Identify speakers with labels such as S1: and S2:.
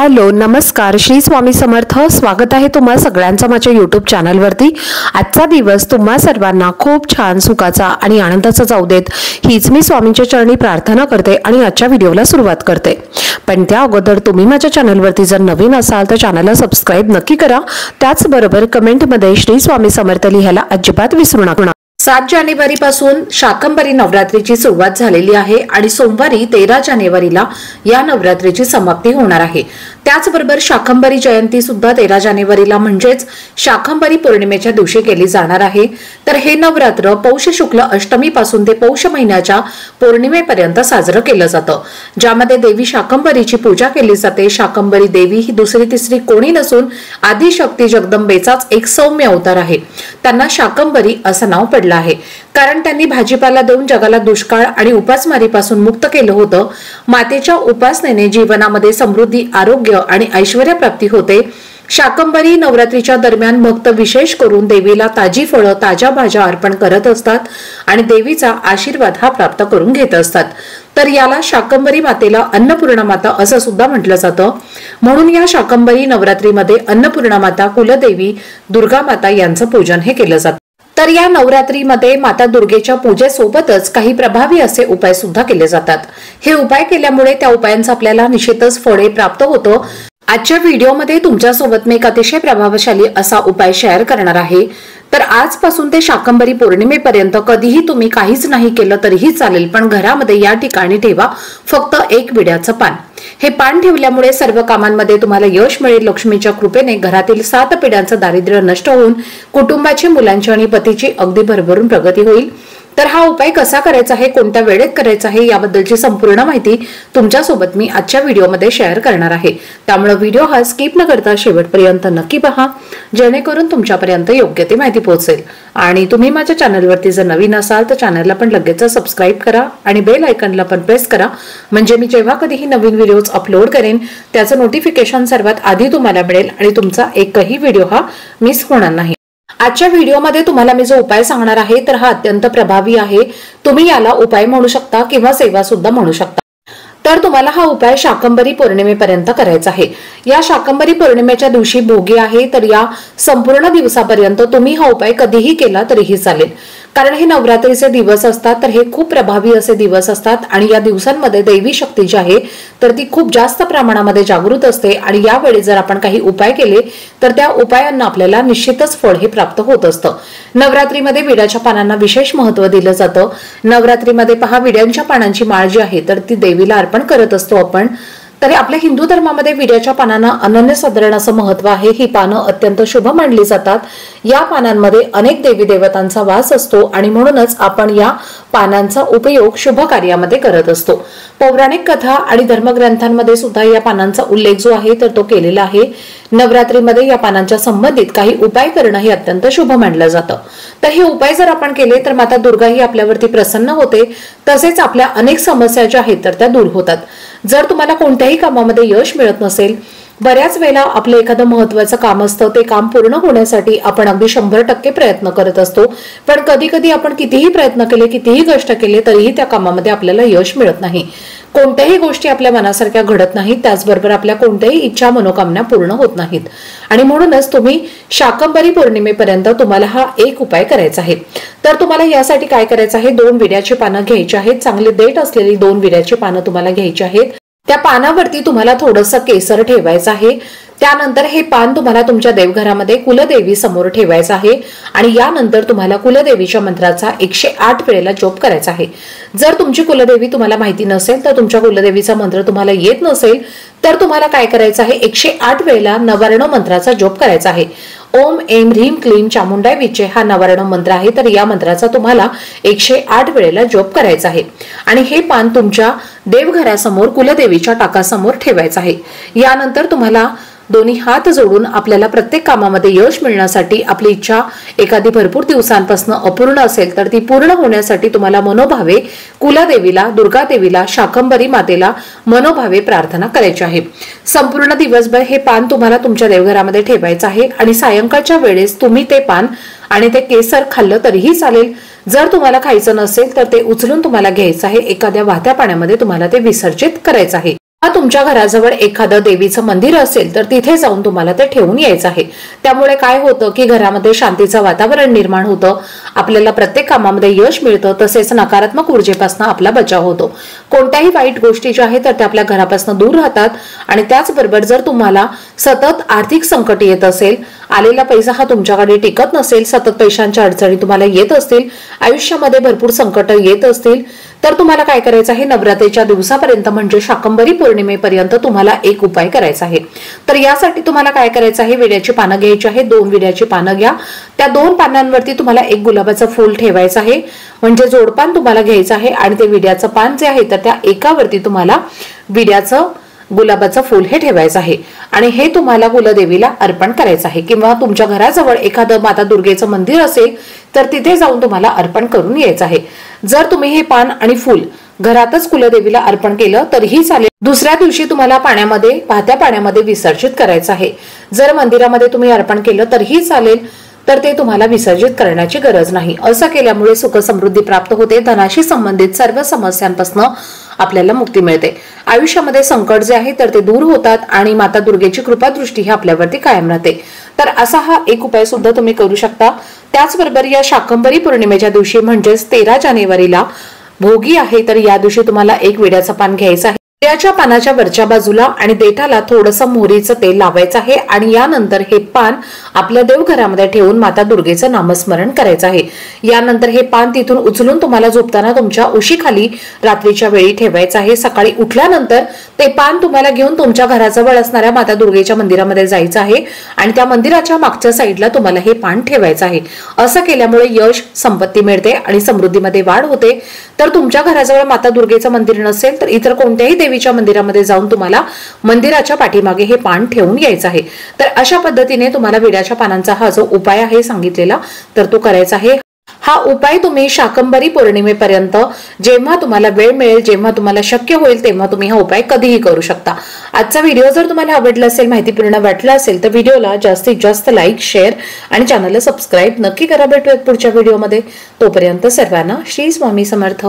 S1: Hello नमस्कार श्री स्वामी समर्थ। स्वागत आहे तुम्हा सगळ्यांचं माझ्या YouTube चॅनलवरती। आजचा दिवस तुम्हा सर्वांना खूप छान सुखाचा आणि आनंदाचा जाऊ देत हीच मी स्वामींच्या चरणी प्रार्थना करते आणि आजच्या व्हिडिओला सुरुवात करते। पण त्या अगोदर तुम्ही माझ्या चॅनलवरती जर नवीन असाल तर चॅनलला सबस्क्राइब नक्की करा। त्याचबरोबर कमेंटमध्ये श्री स्वामी समर्थ लिहायला अजिबात विसरू नका। 7 जानेवारी पासून शाकंभरी नवरात्रीची सुरुवात झालेली आहे आणि सोमवारी 13 जानेवारीला या नवरात्रीची समाप्ती होणार आहे। त्याचबरोबर शाकंभरी जयंती सुद्धा 13 जानेवारीला म्हणजेच शाकंभरी पौर्णिमेच्या दिवशी केली जाणार आहे। तर हे नवरात्र पौष शुक्ल अष्टमी पासून ते पौष महिन्याच्या पौर्णिमेपर्यंत साजरं केलं जातं, ज्यामध्ये देवी शाकंभरीची पूजा केली जाते। शाकंभरी देवी ही दुसरी तिसरी कोणी नसून आदिशक्ती जगदंबेचाच एक सौम्य अवतार आहे। त्यांना शाकंभरी असं नाव पडलं आहे कारण त्यांनी भाजीपाला देऊन जगाला दुष्काळ आणि उपासमारीपासून मुक्त केलं होतं। मातेच्या उपासनेने जीवनामध्ये समृद्धी, आरोग्य आणि ऐश्वर्य प्राप्ती होते। शाकंभरी नवरात्रीच्या दरम्यान भक्त विशेष करून देवीला ताजी फळं, ताज्या भाज्या अर्पण करत असतात आणि देवीचा आशीर्वाद हा प्राप्त करून घेत असतात। तर याला शाकंभरी मातेला अन्नपूर्णा माता असं सुद्धा म्हटलं जातं। म्हणून या शाकंभरी नवरात्रीमध्ये अन्नपूर्णा माता, कुलदेवी, दुर्गा माता यांचं पूजन हे केलं जातं। तर या नवरात्रीमध्ये माता दुर्गेच्या पूजेसोबतच काही प्रभावी असे उपाय सुद्धा केले जातात। हे उपाय केल्यामुळे त्या उपायांचा आपल्याला निश्चितच फळे प्राप्त होतं। आजच्या व्हिडिओमध्ये तुमच्यासोबत मी एक अतिशय प्रभावशाली असा उपाय शेअर करणार आहे। तर आजपासून ते शाकंभरी पौर्णिमेपर्यंत कधीही तुम्ही काहीच नाही केलं तरीही चालेल, पण घरामध्ये या ठिकाणी ठेवा फक्त एक विड्याचं पान। हे पान ठेवल्यामुळे सर्व कामांमध्ये तुम्हाला यश मिळेल। लक्ष्मीच्या कृपेने घरातील 7 पिढ्यांचं दारिद्र्य नष्ट होऊन कुटुंबाची, मुलांची आणि पतीची अगदी भरभरून प्रगती होईल। तर हा उपाय कसा करायचा आहे, कोणत्या वेळेत करायचा आहे याबद्दलची संपूर्ण माहिती तुमच्यासोबत मी आजच्या व्हिडिओमध्ये शेअर करणार आहे। त्यामुळे व्हिडिओ हा स्किप न करता शेवटपर्यंत नक्की पहा, जेणेकरून तुमच्यापर्यंत योग्य ती माहिती पोहोचेल। आणि तुम्ही माझ्या चॅनलवरती जर नवीन असाल तर चॅनलला पण लगेच सबस्क्राइब करा आणि बेल आयकॉनला पण प्रेस करा, म्हणजे मी जेव्हा कधीही नवीन व्हिडिओज अपलोड करेन त्याचं नोटिफिकेशन सर्वात आधी तुम्हाला मिळेल आणि तुमचा एकही व्हिडिओ हा मिस होणार नाही। आजच्या व्हिडिओमध्ये तुम्हाला मी जो उपाय सांगणार आहे तर हा अत्यंत प्रभावी आहे। तुम्ही याला उपाय म्हणू शकता किंवा सेवा सुद्धा म्हणू शकता। तर तुम्हाला हा उपाय शाकंभरी पौर्णिमेपर्यंत करायचा आहे। या शाकंभरी पौर्णिमेच्या दिवशी भोगी आहे, तर या संपूर्ण दिवसापर्यंत तुम्ही हा उपाय कधीही केला तरीही चालेल, कारण हे नवरात्रीचे दिवस असतात। तर हे खूप प्रभावी असे दिवस असतात आणि या दिवसांमध्ये दैवी शक्ती जी आहे तर ती खूप जास्त प्रमाणामध्ये जागृत असते आणि यावेळी जर आपण काही उपाय केले तर त्या उपायांना आपल्याला निश्चितच फळ हे प्राप्त होत असतं। नवरात्रीमध्ये विड्याच्या पानांना विशेष महत्त्व दिलं जातं। नवरात्रीमध्ये पहा, विड्यांच्या पानांची माळ जी आहे तर ती देवीला अर्पण करत असतो आपण। तर आपल्या हिंदू धर्मामध्ये विड्याच्या पानांना अनन्यसाधारण असं महत्त्व आहे। ही पानं अत्यंत शुभ मानली जातात। या पानांमध्ये अनेक देवी देवतांचा वास असतो आणि म्हणूनच आपण या पानांचा उपयोग शुभ कार्यामध्ये करत असतो। पौराणिक कथा आणि धर्मग्रंथांमध्ये सुद्धा या पानांचा उल्लेख जो आहे तर तो केलेला आहे। नवरात्रीमध्ये या पानांच्या संबंधित काही उपाय करणं हे अत्यंत शुभ मानलं जातं। तर हे उपाय जर आपण केले तर माता दुर्गा ही आपल्यावरती प्रसन्न होते, तसेच आपल्या अनेक समस्या ज्या आहेत तर त्या दूर होतात। जर तुम्हाला कोणत्याही कामामध्ये यश मिळत नसेल, बऱ्याच वेळेला आपलं एखादं महत्त्वाचं काम असतं, ते काम पूर्ण होण्यासाठी आपण अगदी 100% प्रयत्न करत असतो, पण कधी कधी आपण कितीही प्रयत्न केले, कितीही कष्ट केले तरीही त्या कामामध्ये आपल्याला यश मिळत नाही। कोणत्याही गोष्टी आपल्या मनासारख्या घडत नाहीत, त्याचबरोबर आपल्या कोणत्याही इच्छा मनोकामना पूर्ण होत नाहीत। आणि म्हणूनच तुम्ही शाकंभरी पौर्णिमेपर्यंत तुम्हाला हा एक उपाय करायचा आहे। तर तुम्हाला यासाठी काय करायचं आहे, 2 विड्याची पानं घ्यायची आहेत। चांगली देठ असलेली 2 विड्याची पानं तुम्हाला घ्यायची आहेत। त्या पानावरती तुम्हाला थोडंसं केसर ठेवायचं आहे। त्यानंतर हे पान तुम्हाला तुमच्या देवघरामध्ये कुलदेवी समोर ठेवायचं आहे आणि यानंतर तुम्हाला कुलदेवीच्या मंत्राचा 108 वेळेला जप करायचा आहे। जर तुमची कुलदेवी तुम्हाला माहिती नसेल, तर तुमच्या कुलदेवीचा मंत्र तुम्हाला येत नसेल, तर तुम्हाला काय करायचं आहे, 108 वेळेला नवार्ण मंत्राचा जप करायचा आहे। ओम ऐं ह्रीं क्लीं चामुंडाय विचे हा नवार्ण मंत्र आहे। तर या मंत्राचा तुम्हाला 108 वेळेला जप करायचा आहे आणि हे पान तुमच्या देवघरासमोर कुलदेवीच्या टाकासमोर ठेवायचं आहे। यानंतर तुम्हाला दोन्ही हात जोडून आपल्याला प्रत्येक कामामध्ये यश मिळण्यासाठी, आपली इच्छा एखादी भरपूर दिवसांपासून अपूर्ण असेल तर ती पूर्ण होण्यासाठी तुम्हाला मनोभावे कुलदेवीला, दुर्गा देवीला, शाकंभरी मातेला मनोभावे प्रार्थना करायची आहे। संपूर्ण दिवसभर हे पान तुम्हाला तुमच्या देवघरामध्ये ठेवायचं आहे आणि सायंकाळच्या वेळेस तुम्ही ते पान आणि ते केसर खाल्लं तरीही चालेल। जर तुम्हाला खायचं नसेल तर ते उचलून तुम्हाला घ्यायचं आहे, एखाद्या वाहत्या पाण्यामध्ये तुम्हाला ते विसर्जित करायचं आहे। तुमच्या घराजवळ एखादं देवीचं मंदिर असेल तर तिथे जाऊन तुम्हाला ते ठेवून यायचं आहे। त्यामुळे काय होतं की घरामध्ये शांतीचं वातावरण निर्माण होतं, आपल्याला प्रत्येक कामामध्ये यश मिळतं, तसेच नकारात्मक ऊर्जेपासून आपला बचाव होतो। कोणत्याही वाईट गोष्टी ज्या आहेत तर त्या आपल्या घरापासून दूर राहतात। आणि त्याचबरोबर जर तुम्हाला सतत आर्थिक संकट येत असेल, आलेला पैसा हा तुमच्याकडे टिकत नसेल, सतत पैशांच्या अडचणी तुम्हाला येत असतील, आयुष्यामध्ये भरपूर संकट येत असतील, तर तुम्हाला काय करायचं आहे, नवरात्रीच्या दिवसापर्यंत म्हणजे शाकंभरी पौर्णिमेपर्यंत तुम्हाला एक उपाय करायचा आहे। तर यासाठी तुम्हाला काय करायचं आहे, विड्याची पानं घ्यायची आहे, 2 विड्याची पानं घ्या। त्या 2 पानांवरती तुम्हाला एक गुलाबाचं फूल ठेवायचं आहे, म्हणजे जोडपान तुम्हाला घ्यायचं आहे। आणि ते विड्याचं पान जे आहे तर त्या एकावरती तुम्हाला विड्याचं गुलाबाचं फूल हे ठेवायचं आहे आणि हे तुम्हाला कुलदेवीला अर्पण करायचं आहे। किंवा तुमच्या घराजवळ एखादं माता दुर्गेचं मंदिर असेल तर तिथे जाऊन तुम्हाला अर्पण करून यायचं आहे। जर तुम्ही हे पान आणि फूल घरातच कुलदेवीला अर्पण केलं तरीही चालेल। दुसऱ्या दिवशी तुम्हाला पाण्यामध्ये, वाहत्या पाण्यामध्ये विसर्जित करायचं आहे। जर मंदिरामध्ये तुम्ही अर्पण केलं तरीही चालेल, तर ते तुम्हाला विसर्जित करण्याची गरज नाही। असं केल्यामुळे सुख समृद्धी प्राप्त होते, धनाशी संबंधित सर्व समस्यांपासून आपल्याला मुक्ती मिळते, आयुष्यामध्ये संकट जे आहे तर ते दूर होतात आणि माता दुर्गेची कृपा दृष्टी ही आपल्यावरती कायम राहते। तर असा हा एक उपाय सुद्धा तुम्ही करू शकता। त्याचबरोबर या शाकंभरी पौर्णिमेच्या दिवशी म्हणजेच 13 जानेवारीला भोगी आहे, तर या दिवशी तुम्हाला एक विड्याचं पान घ्यायचं आहे। विड्याच्या पानाच्या वरच्या बाजूला आणि देठाला थोडंसं मोहरीचं तेल लावायचं आहे आणि यानंतर हे पान आपल्या देवघरामध्ये ठेवून माता दुर्गेचं नामस्मरण करायचं आहे। यानंतर हे पान तिथून उचलून तुम्हाला झोपताना तुमच्या उशीखाली रात्रीच्या वेळी ठेवायचं आहे। सकाळी उठल्यानंतर ते पान तुम्हाला घेऊन तुमच्या घराजवळ असणाऱ्या माता दुर्गेच्या मंदिरामध्ये जायचं आहे आणि त्या मंदिराच्या मागच्या साईडला तुम्हाला हे पान ठेवायचं आहे। असं केल्यामुळे यश, संपत्ती मिळते आणि समृद्धीमध्ये वाढ होते। तर तुमच्या घराजवळ माता दुर्गेचं मंदिर नसेल तर इतर कोणत्याही देवीच्या मंदिरामध्ये जाऊन तुम्हाला मंदिराच्या पाठीमागे हे पान ठेवून यायचं आहे। तर अशा पद्धतीने तुम्हाला विड्याच्या पानांचा हा जो उपाय आहे सांगितलेला तर तो करायचा आहे। हा उपाय तुम्ही शाकंभरी पौर्णिमेपर्यंत जेव्हा तुम्हाला वेळ मिळेल, जेव्हा तुम्हाला शक्य होईल तेव्हा तुम्ही हा उपाय कधीही करू शकता। आजचा व्हिडिओ जर तुम्हाला आवडला असेल, माहितीपूर्ण वाटला असेल तर व्हिडिओला जास्तीत जास्त लाईक, शेअर आणि चॅनलला सबस्क्राईब नक्की करा। भेटूयात पुढच्या व्हिडिओमध्ये, तोपर्यंत सर्वांना श्री स्वामी समर्थ।